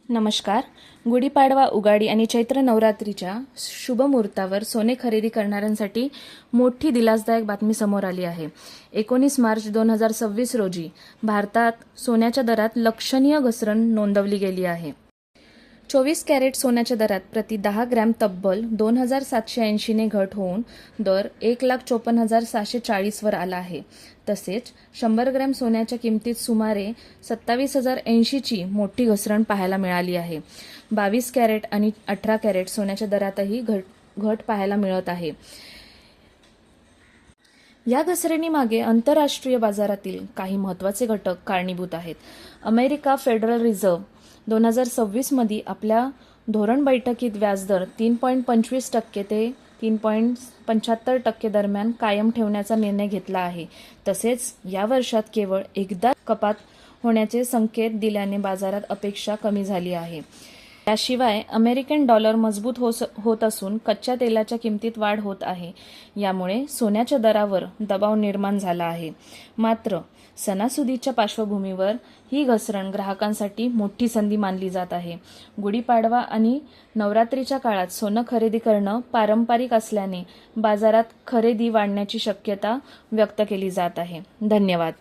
नमस्कार. गुढीपाडवा, उगाडी आणि चैत्र नवरात्रीच्या शुभ मुहूर्तावर सोने खरेदी करणाऱ्यांसाठी मोठी दिलासदायक बातमी समोर आली आहे. 19 मार्च 2026 रोजी भारतात सोन्याच्या दरात लक्षणीय घसरण नोंदवली गेली आहे. 24 कॅरेट सोन्याच्या दरात प्रति 10 ग्रॅम तब्बल 2,780 ने घट होऊन दर 1,54,740 वर आला आहे. तसेच 100 ग्रॅम सोन्याच्या किमतीत सुमारे 27,080 ची मोठी घसरण पाहायला मिळाली आहे. 22 कॅरेट आणि 18 कॅरेट सोन्याच्या दरातही घट पाहायला मिळत आहे. या घसरणीमागे आंतरराष्ट्रीय बाजारातील काही महत्त्वाचे घटक कारणीभूत आहेत. अमेरिका फेडरल रिझर्व्ह 2026 मध्ये आपल्या धोरण बैठकीत व्याजदर 3.25% ते 3.75% दरम्यान कायम ठेवण्याचा निर्णय घेतला आहे. तसेच या वर्षात केवळ एकदा कपात होण्याचे संकेत दिल्याने बाजारात अपेक्षा कमी झाली आहे. याशिवाय अमेरिकन डॉलर मजबूत होत असून कच्च्या तेलाच्या किमतीत वाढ होत आहे. यामुळे सोन्याच्या दरावर दबाव निर्माण झाला आहे. मात्र सणासुदीच्या पार्श्वभूमीवर ही घसरण ग्राहकांसाठी मोठी संधी मानली जात आहे. गुढीपाडवा आणि नवरात्रीच्या काळात सोनं खरेदी करणं पारंपरिक असल्याने बाजारात खरेदी वाढण्याची शक्यता व्यक्त केली जात आहे. धन्यवाद.